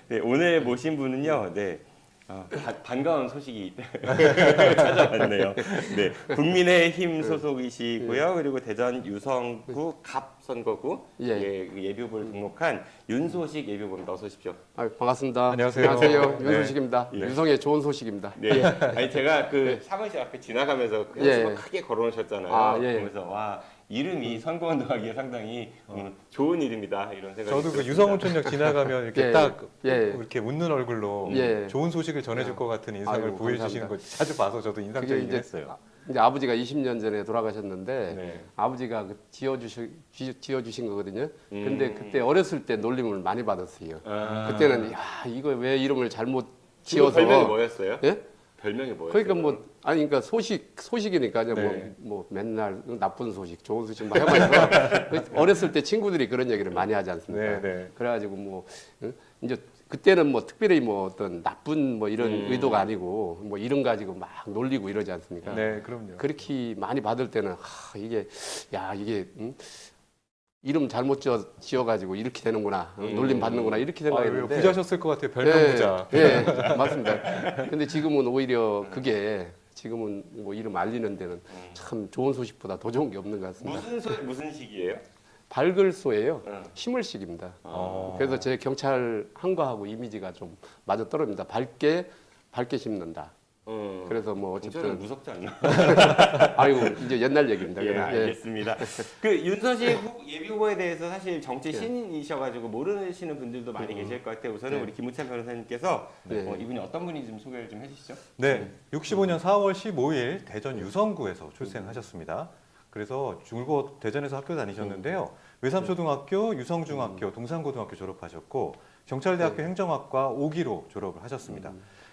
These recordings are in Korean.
네, 오늘 모신 분은요. 네. 반가운 소식이 찾아왔네요. 네, 국민의힘 소속이시고요. 그리고 대전 유성구 갑 선거구 예비후보를 등록한 윤소식 예비후보입니다. 어서 오십시오. 반갑습니다. 안녕하세요. 안녕하세요. 네. 윤소식입니다. 네. 유성의 좋은 소식입니다. 네, 아니 제가 그 사무실 앞에 지나가면서 수고 크게 걸어놓으셨잖아요. 그러면서 와 이름이 선거운동하기에 상당히 좋은 이름이다 이런 생각이. 저도 그 들었습니다. 유성온천역 지나가면 이렇게 딱 예. 이렇게 웃는 얼굴로 좋은 소식을 전해줄 것 같은 인상을 아이고, 보여주시는 거 자주 봐서 저도 그게 인상적이긴 이제 했어요. 이제 아버지가 20년 전에 돌아가셨는데 네. 아버지가 지어주신 거거든요. 근데 그때 어렸을 때 놀림을 많이 받았어요. 그때는 야 이거 왜 이름을 잘못 지금 지어서 별명이 뭐였어요? 예? 별명이 뭐였어요? 그러니까 뭐 아니 그러니까 소식이니까 네. 뭐 맨날 나쁜 소식, 좋은 소식 막 해가지고 어렸을 때 친구들이 그런 얘기를 많이 하지 않습니까? 네, 네. 그래가지고 뭐 이제 그때는 뭐 특별히 뭐 어떤 나쁜 뭐 이런 의도가 아니고 뭐 이름 가지고 막 놀리고 이러지 않습니까? 네, 그럼요. 그렇게 많이 받을 때는 이게 이름 잘못 지어가지고 이렇게 되는구나 놀림 받는구나 이렇게 생각했는데 부자셨을 것 같아요. 별명 부자. 예, 맞습니다. 근데 지금은 오히려 그게 지금은 뭐 이름 알리는 데는 참 좋은 소식보다 더 좋은 게 없는 것 같습니다. 무슨 시기예요? 발글소예요. 심을식입니다. 아. 그래서 제 경찰 한거하고 이미지가 좀 맞아 떨어집니다. 밝게 심는다. 그래서 뭐 경찰은 어쨌든 무섭지 않나? 아이고 이제 옛날 얘기입니다. 예, 그냥. 알겠습니다. 그 윤서식 예비 후보에 대해서 사실 정치 신인이셔가지고 모르시는 분들도 많이 계실 것 같아요. 우선은 우리 김우찬 변호사님께서 이분이 어떤 분인지 좀 소개를 좀 해주시죠. 네, 65년 4월 15일 대전 유성구에서 출생하셨습니다. 그래서 줄곧 대전에서 학교 다니셨는데요. 외삼초등학교, 유성중학교, 동산고등학교 졸업하셨고 경찰대학교 행정학과 5기로 졸업을 하셨습니다.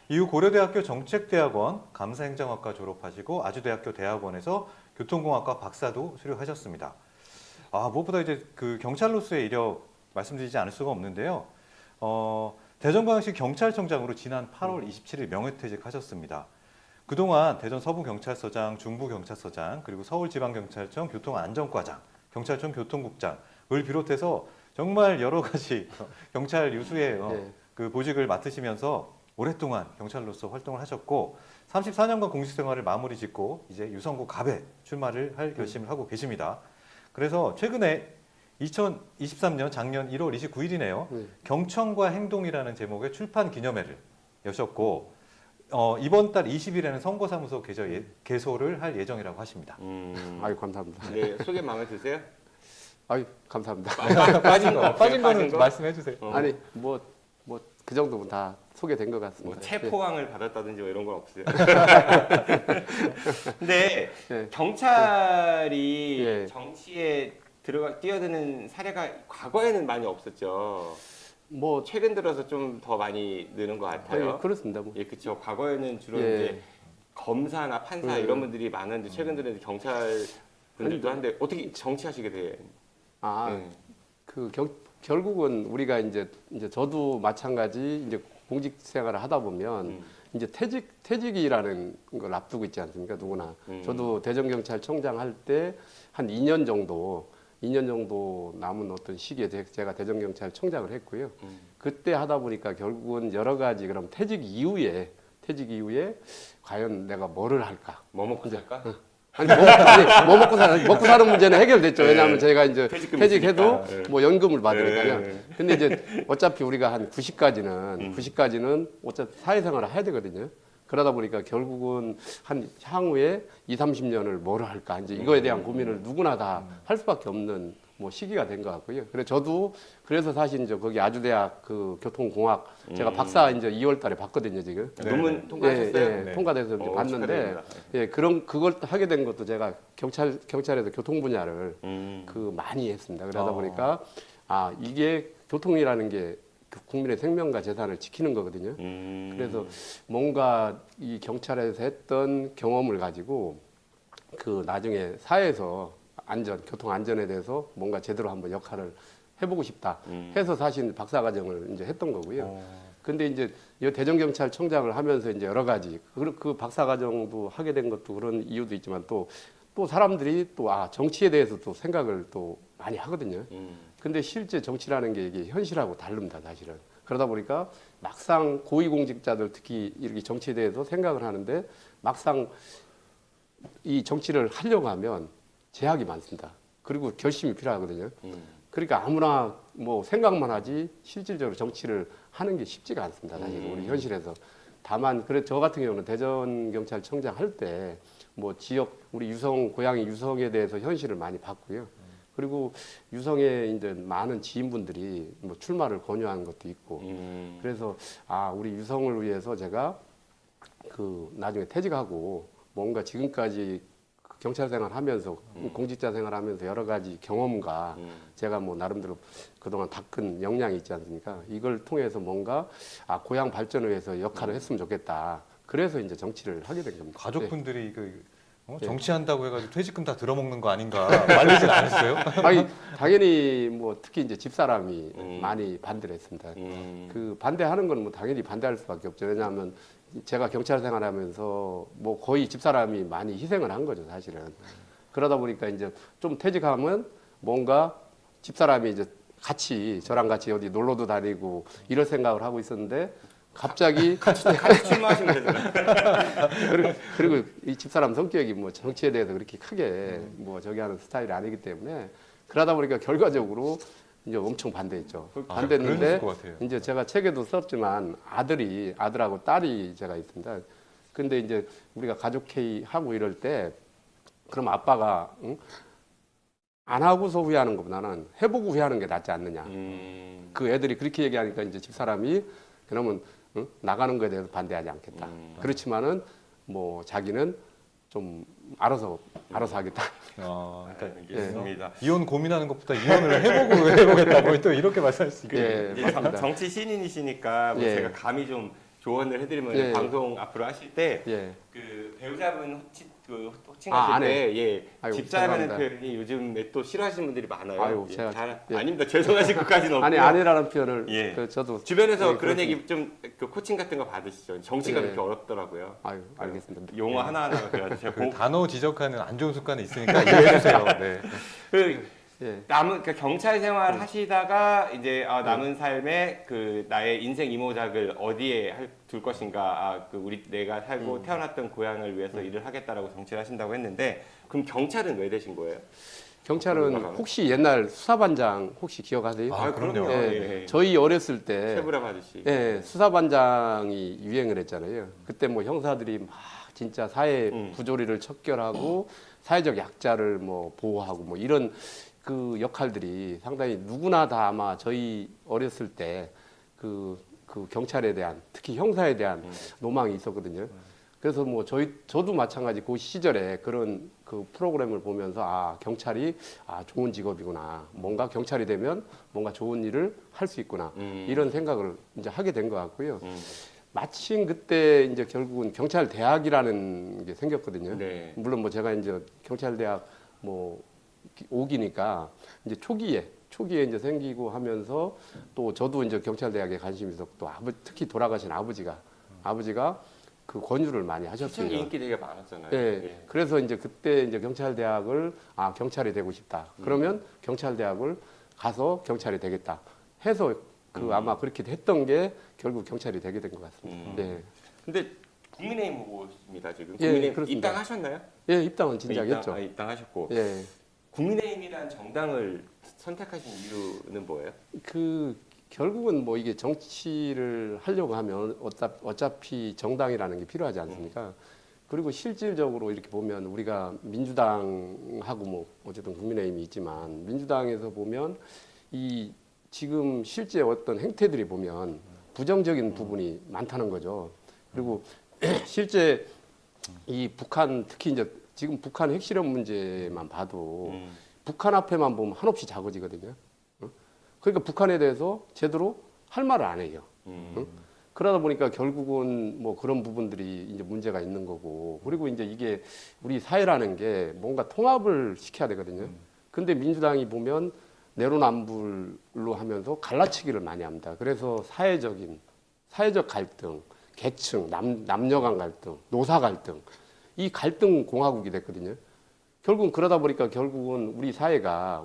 이후 고려대학교 정책대학원 감사행정학과 졸업하시고 아주대학교 대학원에서 교통공학과 박사도 수료하셨습니다. 무엇보다 이제 그 경찰로서의 이력 말씀드리지 않을 수가 없는데요. 대전광역시 경찰청장으로 지난 8월 27일 명예퇴직하셨습니다. 그동안 대전 서부경찰서장, 중부경찰서장, 그리고 서울지방경찰청 교통안전과장, 경찰청 교통국장을 비롯해서 정말 여러 가지 경찰 유수의 그 보직을 맡으시면서 오랫동안 경찰로서 활동을 하셨고 34년간 공직 생활을 마무리 짓고 이제 유성구 갑에 출마를 할 결심을 하고 계십니다. 그래서 최근에 2023년 작년 1월 29일이네요. 경청과 행동이라는 제목의 출판 기념회를 여셨고 이번 달 20일에는 선거사무소 개소를 할 예정이라고 하십니다. 아유 감사합니다. 네, 소개 마음에 드세요? 아유 감사합니다. 빠진 거는 말씀해 주세요. 아니 뭐 그 정도면 다 소개된 것 같습니다. 뭐 체포왕을 받았다든지 뭐 이런 건 없어요. 근데 경찰이 정치에 뛰어드는 사례가 과거에는 많이 없었죠. 뭐 최근 들어서 좀 더 많이 느는 것 같아요. 그렇습니다. 뭐. 예, 그렇죠. 과거에는 주로 이제 검사나 판사 이런 분들이 많았는데 최근 들어는 경찰 분들도 한데 어떻게 정치하시게 돼? 결국은 우리가 이제 저도 마찬가지 이제 공직 생활을 하다 보면 이제 퇴직이라는 걸 앞두고 있지 않습니까? 누구나. 저도 대전경찰청장 할 때 한 2년 정도 남은 어떤 시기에 제가 대전경찰청장을 했고요. 그때 하다 보니까 결국은 여러 가지 그럼 퇴직 이후에 과연 내가 뭐를 할까? 뭐 먹고 살까? 뭐 먹고 사는 문제는 해결됐죠. 왜냐하면 제가 이제 퇴직해도 뭐 연금을 받으니까요. 근데 이제 어차피 우리가 한 90까지는 어차피 사회생활을 해야 되거든요. 그러다 보니까 결국은 한 향후에 20-30년을 뭐를 할까 이제 이거에 대한 고민을 누구나 다 할 수밖에 없는 뭐 시기가 된 것 같고요. 그래서 사실 이제 거기 아주대학 그 교통공학 제가 박사 이제 2월달에 봤거든요 지금. 논문 통과하셨어요? 통과돼서 이제 봤는데 그걸 하게 된 것도 제가 경찰에서 교통 분야를 많이 했습니다. 그러다 보니까 이게 교통이라는 게 국민의 생명과 재산을 지키는 거거든요. 그래서 뭔가 이 경찰에서 했던 경험을 가지고 그 나중에 사회에서 교통 안전에 대해서 뭔가 제대로 한번 역할을 해보고 싶다 해서 사실 박사과정을 이제 했던 거고요. 근데 이제 대전경찰청장을 하면서 이제 여러 가지 그 박사과정도 하게 된 것도 그런 이유도 있지만 또 사람들이 또 정치에 대해서 또 생각을 또 많이 하거든요. 근데 실제 정치라는 게 이게 현실하고 다릅니다, 사실은. 그러다 보니까 막상 고위공직자들 특히 이렇게 정치에 대해서 생각을 하는데 막상 이 정치를 하려고 하면 제약이 많습니다. 그리고 결심이 필요하거든요. 그러니까 아무나 뭐 생각만 하지 실질적으로 정치를 하는 게 쉽지가 않습니다. 사실 우리 현실에서. 다만 그래 저 같은 경우는 대전 경찰청장 할 때 뭐 지역 우리 유성 고향이 유성에 대해서 현실을 많이 봤고요. 그리고 유성에 이제 많은 지인분들이 뭐 출마를 권유한 것도 있고. 그래서 아 우리 유성을 위해서 제가 그 나중에 퇴직하고 뭔가 지금까지 그 경찰 생활하면서 공직자 생활하면서 여러 가지 경험과 제가 뭐 나름대로 그동안 닦은 역량이 있지 않습니까? 이걸 통해서 뭔가 아 고향 발전을 위해서 역할을 했으면 좋겠다. 그래서 이제 정치를 하게 된 겁니다. 가족분들이 정치한다고 해가지고 퇴직금 다 들어먹는 거 아닌가 말리진 않으세요? 아니 당연히 뭐 특히 이제 집사람이 많이 반대를 했습니다. 그 반대하는 건 뭐 당연히 반대할 수밖에 없죠. 왜냐하면 제가 경찰 생활하면서 뭐 거의 집사람이 많이 희생을 한 거죠, 사실은. 그러다 보니까 이제 좀 퇴직하면 뭔가 집사람이 이제 같이 저랑 같이 어디 놀러도 다니고 이럴 생각을 하고 있었는데 갑자기 같이 출마하시면 되잖아요. 그리고 이 집사람 성격이 뭐 정치에 대해서 그렇게 크게 뭐 저기 하는 스타일이 아니기 때문에 그러다 보니까 결과적으로 이제 엄청 반대했죠. 반대했는데 그랬을 것 같아요. 이제 제가 책에도 썼지만 아들하고 딸이 제가 있습니다. 근데 이제 우리가 가족 회의 하고 이럴 때 그럼 아빠가 응? 안 하고서 후회하는 것보다는 해보고 후회하는 게 낫지 않느냐. 그 애들이 그렇게 얘기하니까 이제 집사람이 그러면 응? 나가는 거에 대해서 반대하지 않겠다. 그렇지만은 뭐 자기는 좀 알아서 하겠다. 그러니까 알겠습니다. 이혼 고민하는 것보다 이혼을 해보겠다고 또 이렇게 말씀할 수 있겠네요. 예, 이제 맞습니다. 정치 신인이시니까 뭐 예. 제가 감히 좀 조언을 해드리면 예. 방송 앞으로 하실 때 예. 그 배우자분 호칭하실 아내. 때 예, 아이고, 집사라는 죄송합니다. 표현이 요즘에 또 싫어하시는 분들이 많아요. 아이고, 예, 제가- 예. 아닙니다. 죄송하실 것까지는 없고요. 아니 아내라는 표현을 예. 그 저도 주변에서 예, 그런 그렇습니다. 얘기 좀 그 코칭 같은 거 받으시죠. 정치가 예. 그렇게 어렵더라고요. 아유 알겠습니다. 용어 하나하나가 그래가지고 제가 그 단어 지적하는 안 좋은 습관이 있으니까 이해해주세요. 네. 그 예. 그러니까 경찰 생활 하시다가 이제 남은 삶에 그 나의 인생 이모작을 어디에 둘 것인가, 내가 살고 태어났던 고향을 위해서 일을 하겠다라고 정치를 하신다고 했는데, 그럼 경찰은 왜 되신 거예요? 경찰은 혹시 옛날 수사반장 혹시 기억하세요? 아, 그럼요. 예. 저희 어렸을 때 최불암 아저씨. 예, 수사반장이 유행을 했잖아요. 그때 뭐 형사들이 막 진짜 사회 부조리를 척결하고 사회적 약자를 뭐 보호하고 뭐 이런 그 역할들이 상당히 누구나 다 아마 저희 어렸을 때 그 경찰에 대한 특히 형사에 대한 로망이 있었거든요. 그래서 뭐 저도 마찬가지 그 시절에 그런 그 프로그램을 보면서 아 경찰이 좋은 직업이구나, 뭔가 경찰이 되면 뭔가 좋은 일을 할 수 있구나 이런 생각을 이제 하게 된 것 같고요. 마침 그때 이제 결국은 경찰 대학이라는 게 생겼거든요. 네. 물론 뭐 제가 이제 경찰 대학 뭐 5기니까 이제 초기에 이제 생기고 하면서 또 저도 이제 경찰 대학에 관심이 있었고 또 특히 돌아가신 아버지가 그 권유를 많이 하셨어요. 인기 되게 많았잖아요. 예. 예. 그래서 이제 그때 이제 경찰 대학을 경찰이 되고 싶다. 그러면 경찰 대학을 가서 경찰이 되겠다. 해서 아마 그렇게 했던 게 결국 경찰이 되게 된 것 같습니다. 예. 근데 국민의힘 후보입니다 지금. 예, 국민의힘 그렇습니다. 입당하셨나요? 예, 입당은 진작 했죠. 입당하셨고. 예. 국민의힘이란 정당을 선택하신 이유는 뭐예요? 결국은 뭐 이게 정치를 하려고 하면 어차피 정당이라는 게 필요하지 않습니까? 그리고 실질적으로 이렇게 보면 우리가 민주당하고 뭐 어쨌든 국민의힘이 있지만 민주당에서 보면 이 지금 실제 어떤 행태들이 보면 부정적인 부분이 많다는 거죠. 그리고 실제 이 북한 특히 이제 지금 북한 핵실험 문제만 봐도 북한 앞에만 보면 한없이 작아지거든요. 그러니까 북한에 대해서 제대로 할 말을 안 해요. 그러다 보니까 결국은 뭐 그런 부분들이 이제 문제가 있는 거고, 그리고 이제 이게 우리 사회라는 게 뭔가 통합을 시켜야 되거든요. 근데 민주당이 보면 내로남불로 하면서 갈라치기를 많이 합니다. 그래서 사회적 갈등, 계층, 남녀 간 갈등, 노사 갈등, 이 갈등 공화국이 됐거든요. 결국은 그러다 보니까 결국은 우리 사회가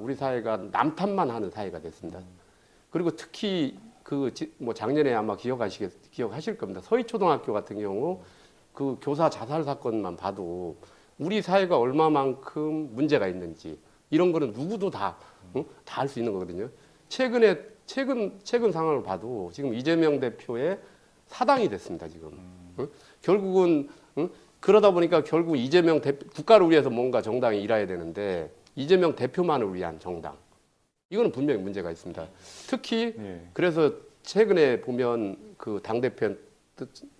남 탓만 하는 사회가 됐습니다. 그리고 특히 뭐 작년에 아마 기억하실 겁니다. 서희초등학교 같은 경우 그 교사 자살 사건만 봐도 우리 사회가 얼마만큼 문제가 있는지 이런 거는 누구도 다 알 수 있는 거거든요. 최근 상황을 봐도 지금 이재명 대표의 사당이 됐습니다. 지금 결국은 그러다 보니까 결국 이재명 대표 국가를 위해서 뭔가 정당이 일해야 되는데 이재명 대표만을 위한 정당. 이거는 분명히 문제가 있습니다. 특히 예. 그래서 최근에 보면 그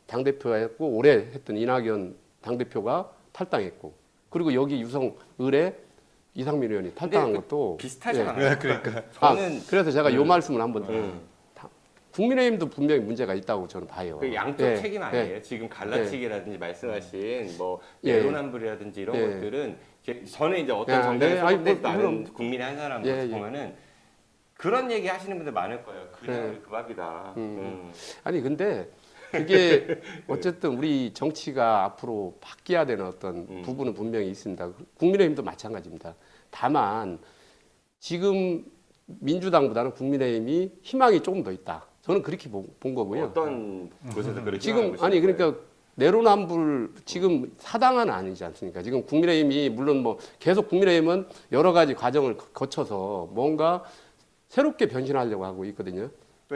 당대표였고 오래 했던 이낙연 당대표가 탈당했고 그리고 여기 유성을에 이상민 의원이 탈당한 근데 것도 비슷하지 예. 않아요? 그러니까 저는 그래서 제가 요 말씀을 한번 음. 국민의힘도 분명히 문제가 있다고 저는 봐요. 그 양쪽 예. 책임 아니에요? 지금 갈라치기라든지 말씀하신 뭐 예. 내로남불이라든지 이런 예. 것들은 저는 이제 어떤 야, 정당에 네. 아니, 소속되지도 물론. 않은 국민의 한 사람 예, 예. 보면은 그런 얘기 하시는 분들 많을 거예요. 그냥 네. 그 밥이다. 아니 근데 그게 어쨌든 우리 정치가 앞으로 바뀌어야 되는 어떤 부분은 분명히 있습니다. 국민의힘도 마찬가지입니다. 다만 지금 민주당보다는 국민의힘이 희망이 조금 더 있다. 저는 그렇게 본 거고요. 어떤 곳에서 그렇게 지금 아니 그러니까 내로남불 지금 사당은 아니지 않습니까? 지금 국민의힘이 물론 뭐 계속 국민의힘은 여러 가지 과정을 거쳐서 뭔가 새롭게 변신하려고 하고 있거든요.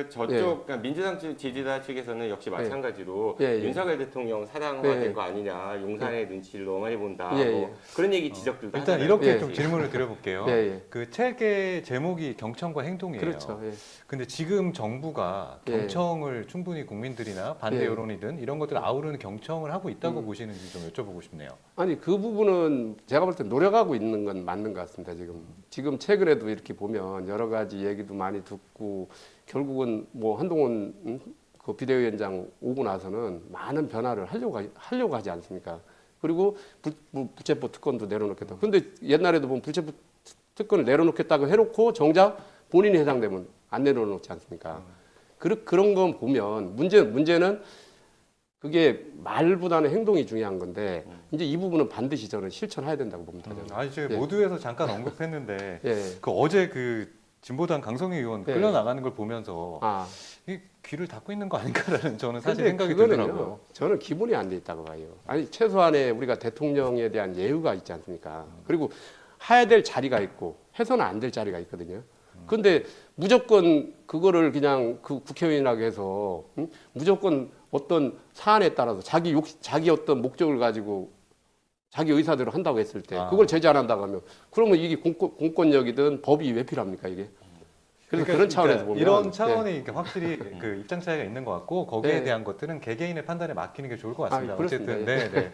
저쪽 예. 그러니까 민주당 지지자 측에서는 역시 마찬가지로 예, 예. 윤석열 대통령 사당화된 예. 거 아니냐, 용산의 눈치를 너무 많이 본다, 예, 뭐 예. 그런 얘기 지적들도 일단 하잖아요. 이렇게 예. 좀 질문을 드려볼게요. 예, 예. 그 책의 제목이 경청과 행동이에요. 그렇죠. 예. 근데 지금 정부가 예. 경청을 충분히 국민들이나 반대 예. 여론이든 이런 것들을 아우르는 경청을 하고 있다고 보시는지 좀 여쭤보고 싶네요. 아니 그 부분은 제가 볼 때 노력하고 있는 건 맞는 것 같습니다. 지금 최근에도 이렇게 보면 여러 가지 얘기도 많이 듣고 결국은 뭐 한동훈 그 비대위원장 오고 나서는 많은 변화를 하려고 하지 않습니까? 그리고 불체포 특권도 내려놓겠다. 근데 옛날에도 보면 불체포 특권을 내려놓겠다고 해놓고 정작 본인이 해당되면 안 내려놓지 않습니까? 그런 건 보면 문제는 그게 말보다는 행동이 중요한 건데 이제 이 부분은 반드시 저는 실천해야 된다고 봅니다. 저는. 아니 지금 예. 모두에서 잠깐 언급했는데 예. 그 어제 그 진보당 강성희 의원 예. 끌려 나가는 걸 보면서 아, 이 귀를 닫고 있는 거 아닌가라는 저는 사실 근데 생각이 그거는요, 들더라고요. 저는 기본이 안 돼 있다고 봐요. 아니 최소한의 우리가 대통령에 대한 예우가 있지 않습니까? 그리고 해야 될 자리가 있고 해서는 안 될 자리가 있거든요. 근데 무조건 그거를 그냥 그 국회의원이라고 해서 무조건 어떤 사안에 따라서 자기 어떤 목적을 가지고 자기 의사대로 한다고 했을 때 그걸 제재 안 한다고 하면 그러면 이게 공권력이든 법이 왜 필요합니까 이게? 그래서 그러니까 그런 차원에서 보면 이런 네. 차원이 이렇게 확실히 그 입장 차이가 있는 것 같고 거기에 네. 대한 것들은 개개인의 판단에 맡기는 게 좋을 것 같습니다. 아, 그렇습니다. 어쨌든 네.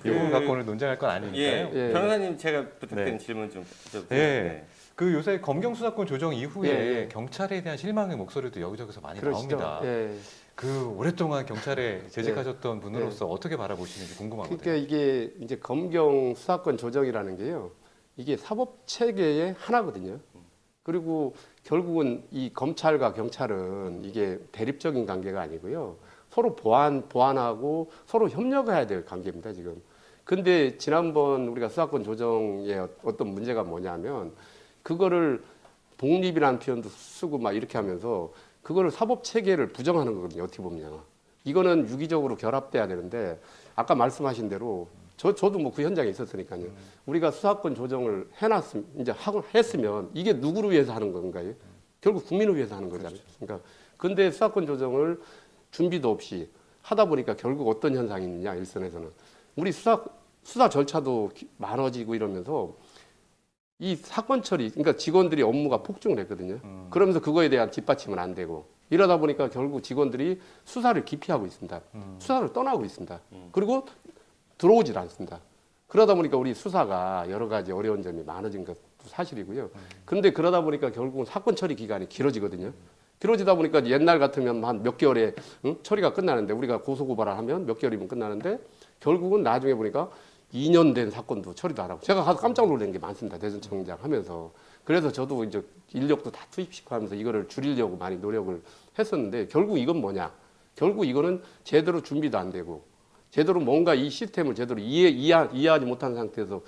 이 부분 갖고 오늘 논쟁할 건 아니니까요. 예, 예. 변호사님 제가 부탁드린 네. 질문 좀 해주세요. 예. 그 요새 검경 수사권 조정 이후에 예, 예. 경찰에 대한 실망의 목소리도 여기저기서 많이 그러시죠. 나옵니다. 예. 그 오랫동안 경찰에 재직하셨던 분으로서 어떻게 바라보시는지 궁금하거든요. 그러니까 이게 이제 검경 수사권 조정이라는 게요. 이게 사법 체계의 하나거든요. 그리고 결국은 이 검찰과 경찰은 이게 대립적인 관계가 아니고요. 서로 보완하고 서로 협력해야 될 관계입니다, 지금. 근데 지난번 우리가 수사권 조정에 어떤 문제가 뭐냐면 그거를 독립이라는 표현도 쓰고 막 이렇게 하면서 그거를 사법 체계를 부정하는 거거든요. 어떻게 보면. 이거는 유기적으로 결합돼야 되는데 아까 말씀하신 대로 저도 뭐 그 현장에 있었으니까요. 우리가 수사권 조정을 했으면 이게 누구를 위해서 하는 건가요? 결국 국민을 위해서 하는 거잖아요. 그러니까 근데 수사권 조정을 준비도 없이 하다 보니까 결국 어떤 현상이 있느냐 일선에서는 우리 수사 절차도 많아지고 이러면서 이 사건 처리 그러니까 직원들이 업무가 폭증을 했거든요. 그러면서 그거에 대한 뒷받침은 안 되고 이러다 보니까 결국 직원들이 수사를 기피하고 있습니다. 수사를 떠나고 있습니다. 그리고 들어오질 않습니다. 그러다 보니까 우리 수사가 여러 가지 어려운 점이 많아진 것도 사실이고요. 그런데 그러다 보니까 결국은 사건 처리 기간이 길어지거든요. 길어지다 보니까 옛날 같으면 한 몇 개월에 처리가 끝나는데 우리가 고소고발을 하면 몇 개월이면 끝나는데 결국은 나중에 보니까 2년 된 사건도 처리도 안 하고 제가 가서 깜짝 놀란 게 많습니다. 대전청장 하면서. 그래서 저도 이제 인력도 다 투입시키고 하면서 이거를 줄이려고 많이 노력을 했었는데 결국 이건 뭐냐? 결국 이거는 제대로 준비도 안 되고 제대로 뭔가 이 시스템을 제대로 이해하지 못한 상태에서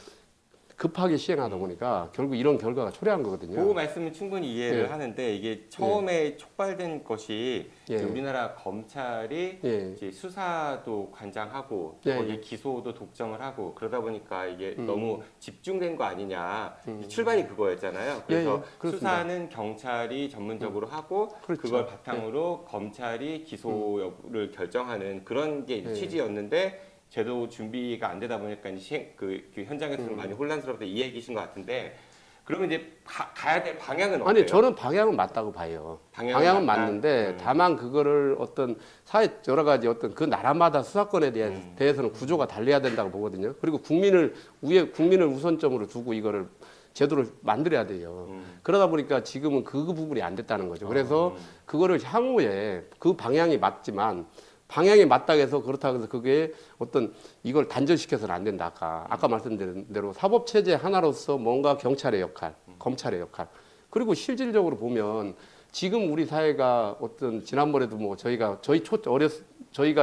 급하게 시행하다 보니까 결국 이런 결과가 초래한 거거든요. 그 말씀은 충분히 이해를 예. 하는데 이게 처음에 촉발된 것이 예. 이제 우리나라 검찰이 예. 이제 수사도 관장하고 예, 거기에 예. 기소도 독점을 하고 그러다 보니까 이게 음. 너무 집중된 거 아니냐. 출발이 그거였잖아요. 그래서 예, 예. 그렇습니다. 수사는 경찰이 전문적으로 하고 그렇죠. 그걸 바탕으로 검찰이 기소 여부를 결정하는 그런 게 예. 취지였는데 제도 준비가 안 되다 보니까 이제 그 현장에서는 많이 혼란스럽다 이 얘기신 것 같은데 그러면 이제 가야 될 방향은 어때요? 아니 저는 방향은 맞다고 봐요. 방향은 맞다? 맞는데 다만 그거를 어떤 사회 여러 가지 어떤 그 나라마다 수사권에 대해서는 구조가 달라야 된다고 보거든요. 그리고 국민을 우선점으로 두고 이거를 제도를 만들어야 돼요. 그러다 보니까 지금은 그 부분이 안 됐다는 거죠. 그래서 그거를 향후에 그 방향이 맞지만 방향이 맞다고 해서 그렇다고 해서 그게 어떤 이걸 단절시켜서는 안 된다. 아까 말씀드린 대로 사법체제 하나로서 뭔가 경찰의 역할, 검찰의 역할. 그리고 실질적으로 보면 지금 우리 사회가 어떤 지난번에도 뭐 저희가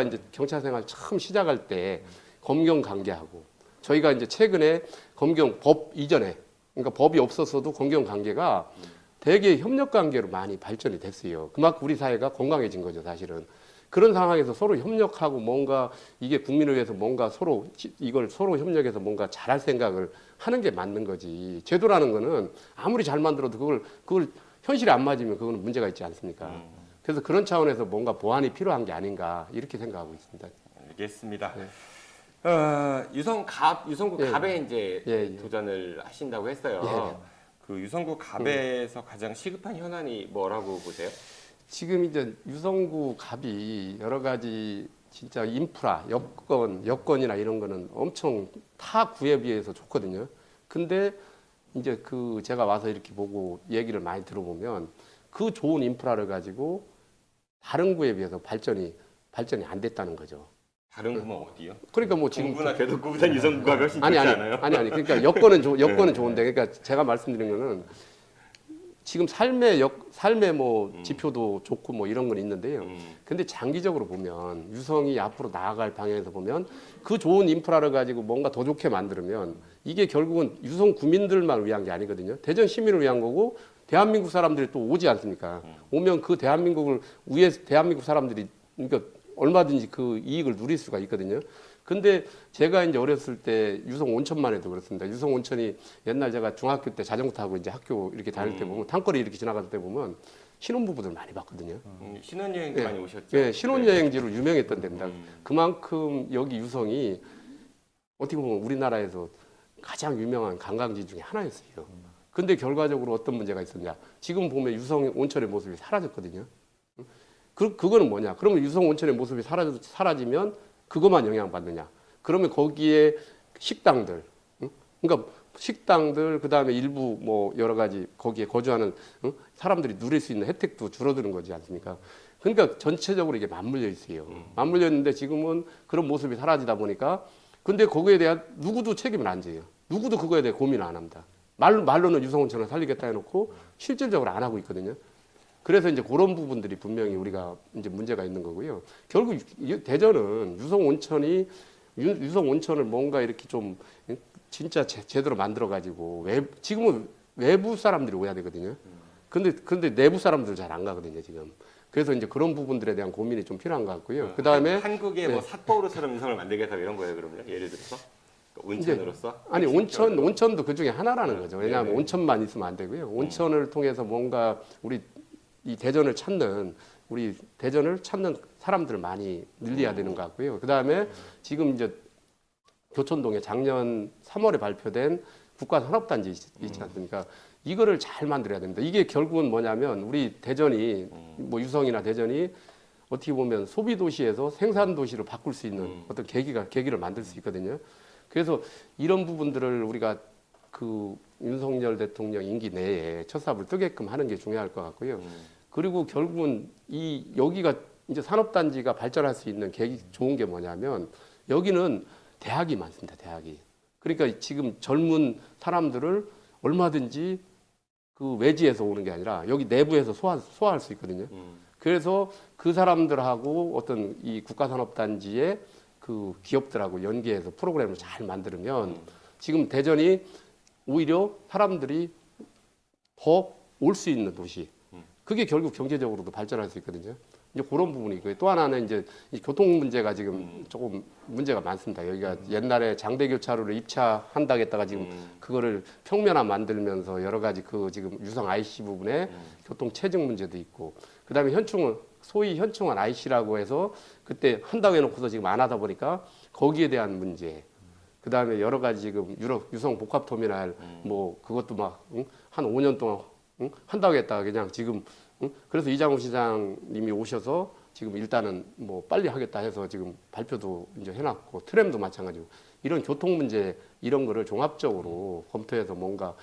이제 경찰 생활 처음 시작할 때 검경 관계하고 저희가 이제 최근에 검경 법 이전에 그러니까 법이 없었어도 검경 관계가 되게 협력 관계로 많이 발전이 됐어요. 그만큼 우리 사회가 건강해진 거죠, 사실은. 그런 상황에서 서로 협력하고 뭔가 이게 국민을 위해서 뭔가 이걸 서로 협력해서 뭔가 잘할 생각을 하는 게 맞는 거지. 제도라는 거는 아무리 잘 만들어도 그걸 현실에 안 맞으면 그거는 문제가 있지 않습니까? 그래서 그런 차원에서 뭔가 보완이 필요한 게 아닌가 이렇게 생각하고 있습니다. 알겠습니다. 네. 유성구 예. 갑에 이제 예, 예. 도전을 하신다고 했어요. 예. 그 유성구 갑에서 가장 시급한 현안이 뭐라고 보세요? 지금 이제 유성구 갑이 여러 가지 진짜 인프라, 여건이나 이런 거는 엄청 타 구에 비해서 좋거든요. 근데 이제 그 제가 와서 이렇게 보고 얘기를 많이 들어보면 그 좋은 인프라를 가지고 다른 구에 비해서 발전이 안 됐다는 거죠. 다른 구는 어디요? 그러니까 뭐 지금 동구나 개덕구보단 유성구가 훨씬 좋지 않아요? 아니. 그러니까 여건은 좋은데 그러니까 제가 말씀드린 거는 지금 삶의 뭐 지표도 좋고 뭐 이런 건 있는데요. 근데 장기적으로 보면 유성이 앞으로 나아갈 방향에서 보면 그 좋은 인프라를 가지고 뭔가 더 좋게 만들면 이게 결국은 유성 구민들만 위한 게 아니거든요. 대전 시민을 위한 거고 대한민국 사람들이 또 오지 않습니까? 오면 그 대한민국 사람들이 그러니까 얼마든지 그 이익을 누릴 수가 있거든요. 근데 제가 이제 어렸을 때 유성 온천만 해도 그렇습니다. 유성 온천이 옛날 제가 중학교 때 자전거 타고 이제 학교 이렇게 다닐 때 보면 땅거리 이렇게 지나갈 때 보면 신혼부부들 많이 봤거든요. 신혼여행도 많이 오셨죠? 예, 신혼여행지로 유명했던 데입니다. 그만큼 여기 유성이 어떻게 보면 우리나라에서 가장 유명한 관광지 중에 하나였어요. 근데 결과적으로 어떤 문제가 있었냐? 지금 보면 유성 온천의 모습이 사라졌거든요. 그거는 뭐냐? 그러면 유성 온천의 모습이 사라지면 그것만 영향받느냐? 그러면 거기에 식당들, 그러니까 식당들 그다음에 일부 뭐 여러 가지 거기에 거주하는 사람들이 누릴 수 있는 혜택도 줄어드는 거지 않습니까? 그러니까 전체적으로 이게 맞물려 있어요. 맞물려 있는데 지금은 그런 모습이 사라지다 보니까 근데 거기에 대한 누구도 책임을 안 져요. 누구도 그거에 대해 고민을 안 합니다. 말로는 유성 온천을 살리겠다 해놓고 실질적으로 안 하고 있거든요. 그래서 이제 그런 부분들이 분명히 우리가 이제 문제가 있는 거고요. 결국 대전은 유성 온천을 뭔가 이렇게 좀 진짜 제대로 만들어 가지고 지금은 외부 사람들이 오야 되거든요. 근데 내부 사람들 잘 안 가거든요, 지금. 그래서 이제 그런 부분들에 대한 고민이 좀 필요한 것 같고요. 그다음에 한국의 뭐 삿포로처럼 유성을 만들겠다 이런 거예요, 그러면 예를 들어서 온천으로서? 아니 온천도 그 중에 하나라는 거죠. 왜냐하면 네네. 온천만 있으면 안 되고요. 온천을 통해서 뭔가 이 대전을 찾는 사람들을 많이 늘려야 되는 것 같고요. 그다음에 지금 이제 교촌동에 작년 3월에 발표된 국가산업단지 있지 않습니까? 이거를 잘 만들어야 됩니다. 이게 결국은 뭐냐면 우리 대전이 뭐 유성이나 대전이 어떻게 보면 소비 도시에서 생산 도시로 바꿀 수 있는 어떤 계기를 만들 수 있거든요. 그래서 이런 부분들을 우리가 그 윤석열 대통령 임기 내에 첫 삽을 뜨게끔 하는 게 중요할 것 같고요. 그리고 결국은 여기가 이제 산업단지가 발전할 수 있는 좋은 게 뭐냐면 여기는 대학이 많습니다. 대학이. 그러니까 지금 젊은 사람들을 얼마든지 그 외지에서 오는 게 아니라 여기 내부에서 소화할 수 있거든요. 그래서 그 사람들하고 어떤 이 국가산업단지의 그 기업들하고 연계해서 프로그램을 잘 만들면 지금 대전이 오히려 사람들이 더 올 수 있는 도시. 그게 결국 경제적으로도 발전할 수 있거든요. 이제 그런 부분이 있고요. 또 하나는 이제 이 교통 문제가 지금 조금 문제가 많습니다. 여기가 옛날에 장대교차로를 입차한다겠다가 지금 그거를 평면화 만들면서 여러 가지 그 지금 유성 IC 부분에 교통 체증 문제도 있고, 그다음에 현충원 소위 현충원 IC라고 해서 그때 한다고 해놓고서 지금 안 하다 보니까 거기에 대한 문제. 그다음에 여러 가지 지금 유성 복합터미널 뭐 그것도 막 한 5년 동안 한다고 했다가 그냥 지금 그래서 이장우 시장님이 오셔서 지금 일단은 뭐 빨리 하겠다 해서 지금 발표도 이제 해놨고, 트램도 마찬가지고 이런 교통 문제 이런 거를 종합적으로 검토해서 뭔가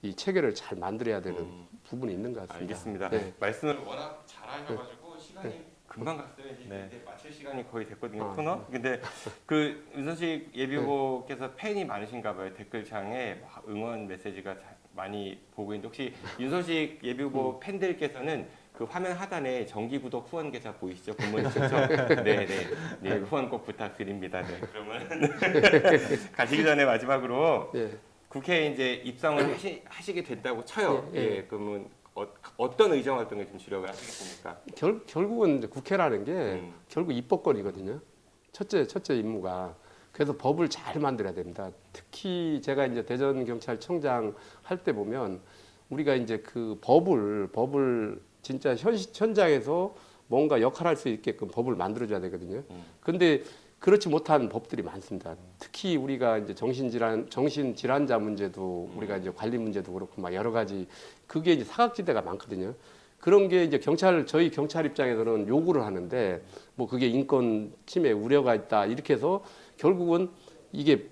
이 체계를 잘 만들어야 되는 부분이 있는 것 같습니다. 알겠습니다. 네. 말씀을 워낙 잘하셔가지고 시간이 금방 갔어요. 이제 네. 마칠 시간이 거의 됐거든요. 아, 코너. 근데 그 윤선식 예비후보께서 팬이 많으신가 봐요. 댓글창에 막 응원 메시지가 많이 보고 있는데, 혹시 윤선식 예비후보 팬들께서는 그 화면 하단에 정기 구독 후원 계좌 보이시죠? 본문 직접. 네, 후원 꼭 부탁드립니다. 네, 그러면 가시기 전에 마지막으로 예. 국회에 이제 입성을 하시게 됐다고 쳐요. 예, 예. 예, 그러면 어떤 의정 활동에 좀 주력을 하시겠습니까? 결국은 이제 국회라는 게 결국 입법권이거든요. 첫째 임무가. 그래서 법을 잘 만들어야 됩니다. 특히 제가 이제 대전경찰청장 할 때 보면 우리가 이제 그 법을 진짜 현장에서 뭔가 역할할 수 있게끔 법을 만들어줘야 되거든요. 근데 그렇지 못한 법들이 많습니다. 특히 우리가 이제 정신질환자 문제도 우리가 이제 관리 문제도 그렇고 막 여러 가지 그게 이제 사각지대가 많거든요. 그런 게 이제 저희 경찰 입장에서는 요구를 하는데 뭐 그게 인권 침해 우려가 있다 이렇게 해서 결국은 이게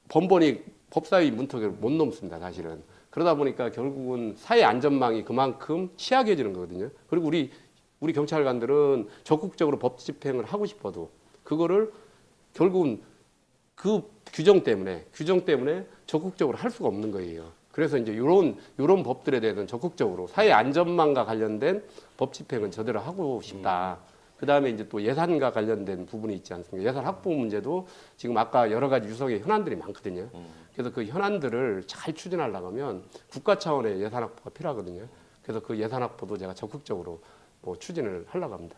번번이 법사위 문턱을 못 넘습니다, 사실은. 그러다 보니까 결국은 사회 안전망이 그만큼 취약해지는 거거든요. 그리고 우리 경찰관들은 적극적으로 법 집행을 하고 싶어도 그거를 결국은 그 규정 때문에 적극적으로 할 수가 없는 거예요. 그래서 이제 이런 법들에 대해서는 적극적으로 사회 안전망과 관련된 법 집행은 제대로 하고 싶다. 그 다음에 이제 또 예산과 관련된 부분이 있지 않습니까? 예산 확보 문제도 지금 아까 여러 가지 유성의 현안들이 많거든요. 그래서 그 현안들을 잘 추진하려고 하면 국가 차원의 예산 확보가 필요하거든요. 그래서 그 예산 확보도 제가 적극적으로 뭐 추진을 하려고 합니다.